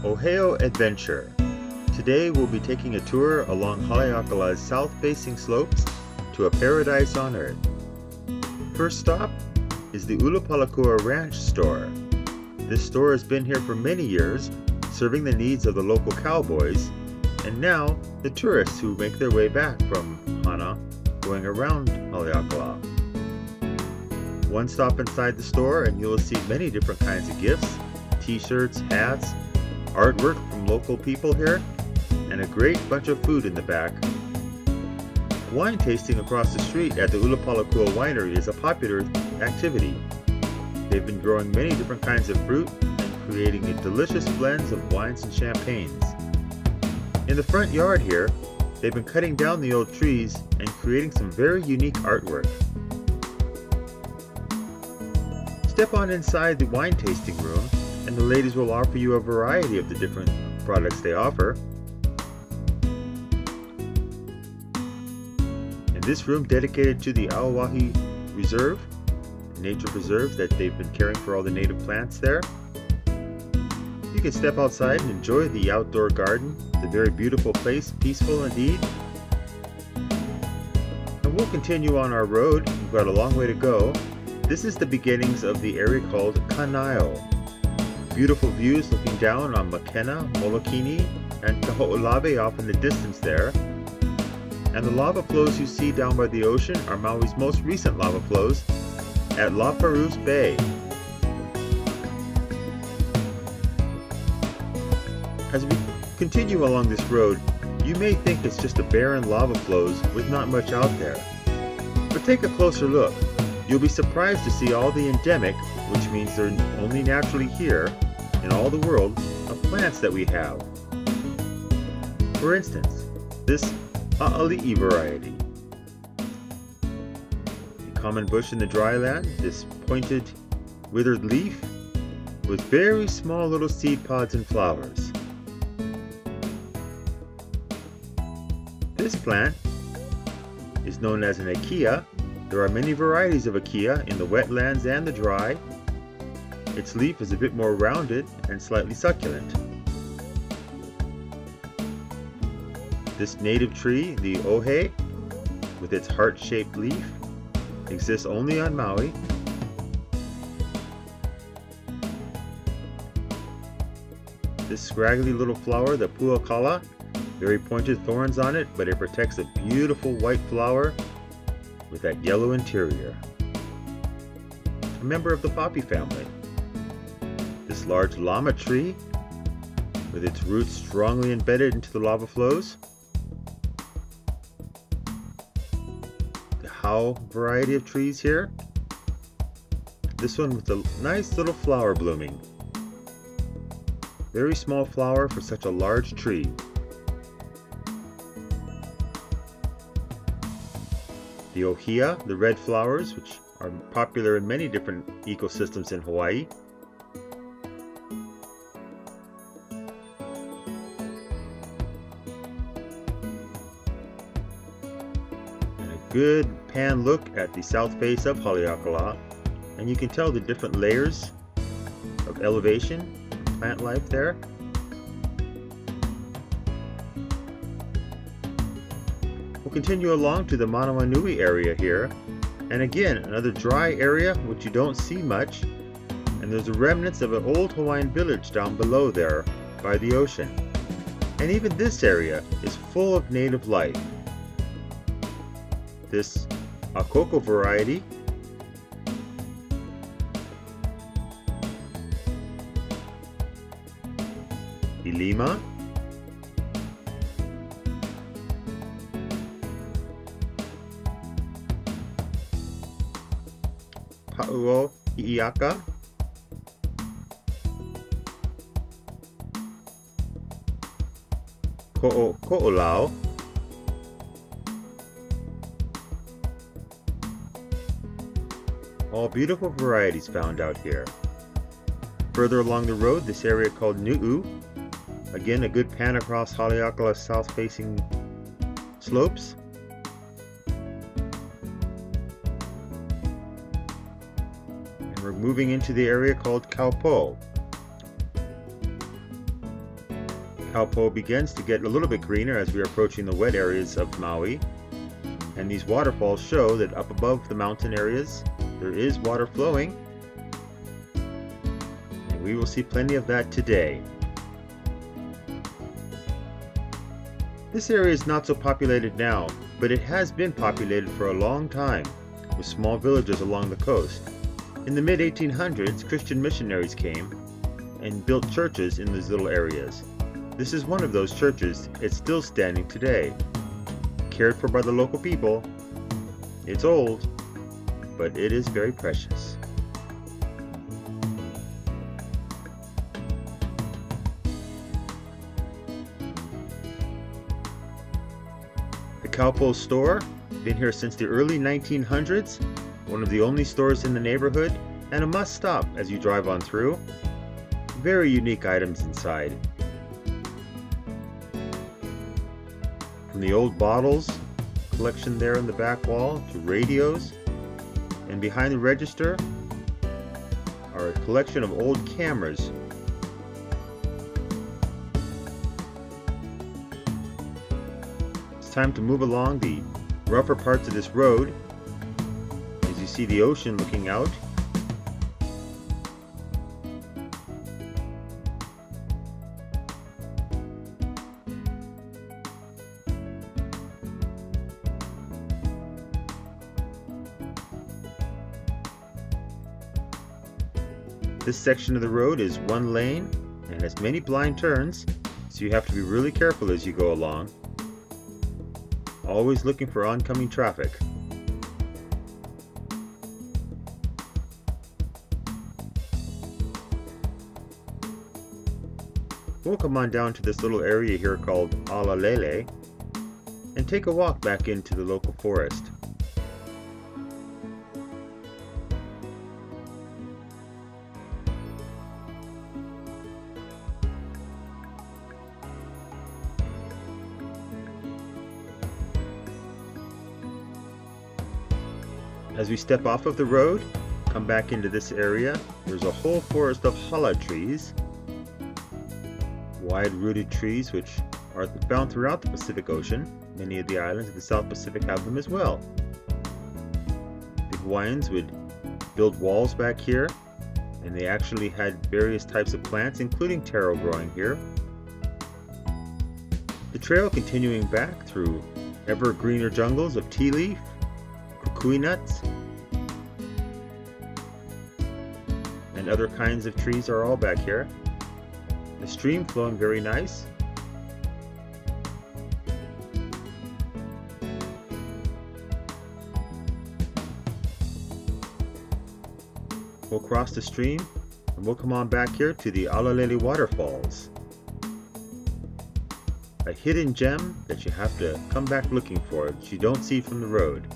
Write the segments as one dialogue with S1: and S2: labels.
S1: Oheo Adventure. Today we'll be taking a tour along Haleakala's south-facing slopes to a paradise on earth. First stop is the Ulupalakua Ranch store. This store has been here for many years, serving the needs of the local cowboys, and now the tourists who make their way back from Hana going around Haleakala. One stop inside the store and you'll see many different kinds of gifts, t-shirts, hats, artwork from local people here, and a great bunch of food in the back. Wine tasting across the street at the Ulupalakua winery is a popular activity. They've been growing many different kinds of fruit and creating delicious blends of wines and champagnes. In the front yard here, they've been cutting down the old trees and creating some very unique artwork. Step on inside the wine tasting room and the ladies will offer you a variety of the different products they offer. In this room dedicated to the Auahi Reserve, nature preserve that they've been caring for all the native plants there. You can step outside and enjoy the outdoor garden. It's a very beautiful place, peaceful indeed. And we'll continue on our road. We've got a long way to go. This is the beginnings of the area called Kanaio. Beautiful views looking down on Makena, Molokini, and Kaho'olawe off in the distance there. And the lava flows you see down by the ocean are Maui's most recent lava flows at La Perouse Bay. As we continue along this road, you may think it's just a barren lava flows with not much out there. But take a closer look. You'll be surprised to see all the endemic, which means they're only naturally here in all the world, of plants that we have. For instance, this A'ali'i variety. A common bush in the dry land, this pointed, withered leaf with very small little seed pods and flowers. This plant is known as an Akia. There are many varieties of Akia in the wetlands and the dry. Its leaf is a bit more rounded and slightly succulent. This native tree, the Ohe, with its heart-shaped leaf, exists only on Maui. This scraggly little flower, the Puakala, very pointed thorns on it, but it protects a beautiful white flower with that yellow interior. A member of the poppy family. This large llama tree, with its roots strongly embedded into the lava flows. The Hau variety of trees here. This one with a nice little flower blooming. Very small flower for such a large tree. The ohia, the red flowers, which are popular in many different ecosystems in Hawaii. And a good pan look at the south face of Haleakala, and you can tell the different layers of elevation, plant life there. We'll continue along to the Manawanui area here, and again another dry area which you don't see much, and there's the remnants of an old Hawaiian village down below there by the ocean. And even this area is full of native life. This Akoko variety Ilima, Pauo I'iaka, Ko'olao, all beautiful varieties found out here. Further along the road, this area called Nu'u, again a good pan across Haleakala's south-facing slopes. We're moving into the area called Kaupo. Taupo begins to get a little bit greener as we are approaching the wet areas of Maui. And these waterfalls show that up above the mountain areas, there is water flowing. And we will see plenty of that today. This area is not so populated now, but it has been populated for a long time, with small villages along the coast. In the mid-1800s, Christian missionaries came and built churches in these little areas. This is one of those churches. It's still standing today. Cared for by the local people. It's old, but it is very precious. The Kaupo store, been here since the early 1900s, one of the only stores in the neighborhood, and a must stop as you drive on through. Very unique items inside. From the old bottles collection there in the back wall to radios, and behind the register are a collection of old cameras. It's time to move along the rougher parts of this road as you see the ocean looking out. This section of the road is one lane and has many blind turns, so you have to be really careful as you go along. Always looking for oncoming traffic. We'll come on down to this little area here called Alalele and take a walk back into the local forest. As we step off of the road, come back into this area, there's a whole forest of hala trees, wide-rooted trees which are found throughout the Pacific Ocean. Many of the islands of the South Pacific have them as well. The Hawaiians would build walls back here, and they actually had various types of plants, including taro growing here. The trail continuing back through ever greener jungles of tea leaf, kukui nuts, and other kinds of trees are all back here. The stream flowing very nice. We'll cross the stream and we'll come on back here to the Alalele waterfalls. A hidden gem that you have to come back looking for, that you don't see from the road.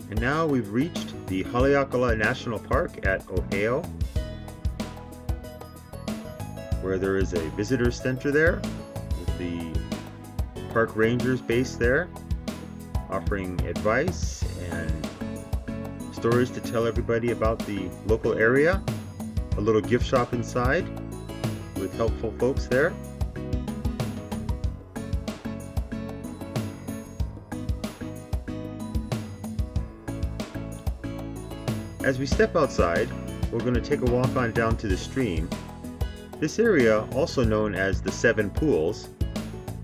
S1: And now we've reached the Haleakala National Park at Ohio, where there is a visitor center there with the park rangers based there, offering advice and stories to tell everybody about the local area. A little gift shop inside with helpful folks there. As we step outside, we're going to take a walk on down to the stream. This area, also known as the Seven Pools,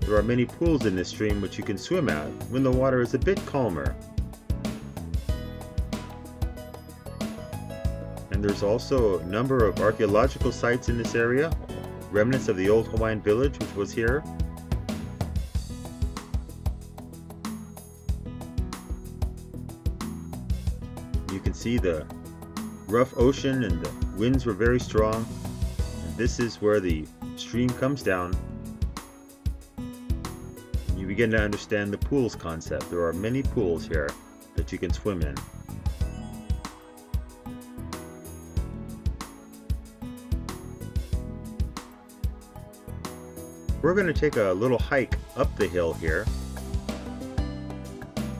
S1: there are many pools in this stream which you can swim at when the water is a bit calmer. And there's also a number of archaeological sites in this area, remnants of the old Hawaiian village which was here. You can see the rough ocean and the winds were very strong, this is where the stream comes down. You begin to understand the pools concept. There are many pools here that you can swim in. We're going to take a little hike up the hill here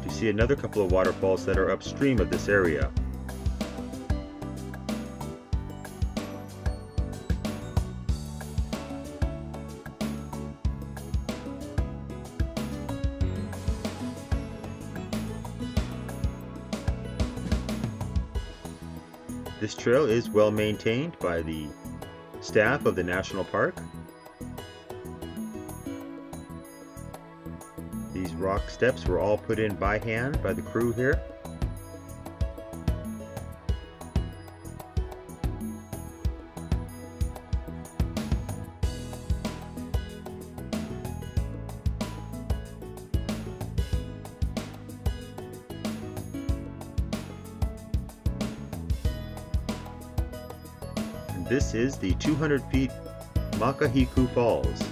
S1: to see another couple of waterfalls that are upstream of this area. This trail is well maintained by the staff of the National Park. These rock steps were all put in by hand by the crew here. This is the 200 feet Makahiku Falls.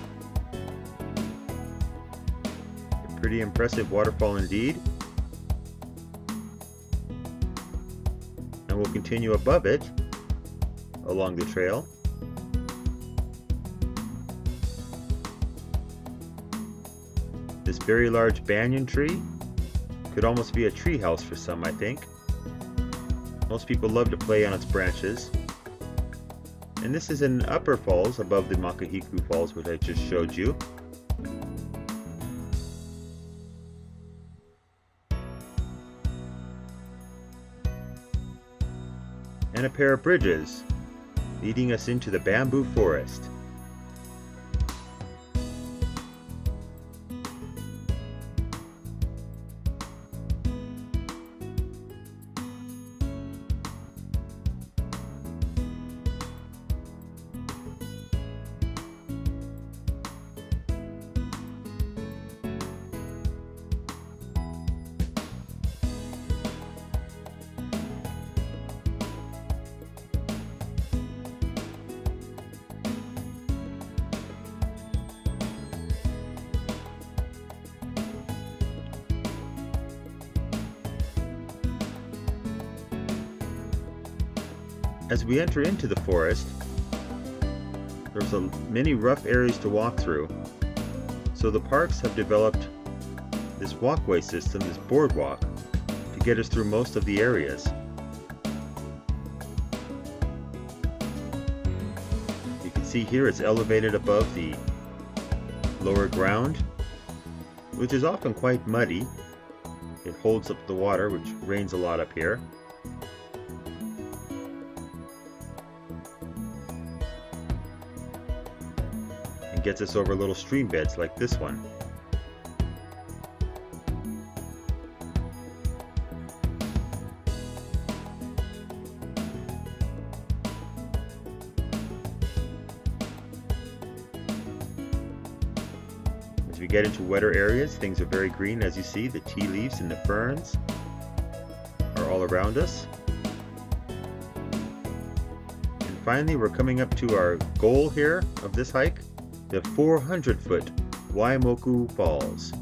S1: A pretty impressive waterfall indeed. And we'll continue above it along the trail. This very large banyan tree could almost be a tree house for some, I think. Most people love to play on its branches. And this is an upper falls above the Makahiku Falls, which I just showed you. And a pair of bridges leading us into the bamboo forest. As we enter into the forest, there's many rough areas to walk through, so the parks have developed this walkway system, this boardwalk, to get us through most of the areas. You can see here it's elevated above the lower ground, which is often quite muddy. It holds up the water, which rains a lot up here. Gets us over little stream beds like this one. As we get into wetter areas, things are very green. As you see, the tea leaves and the ferns are all around us. And finally, we're coming up to our goal here of this hike, the 400-foot Waimoku Falls.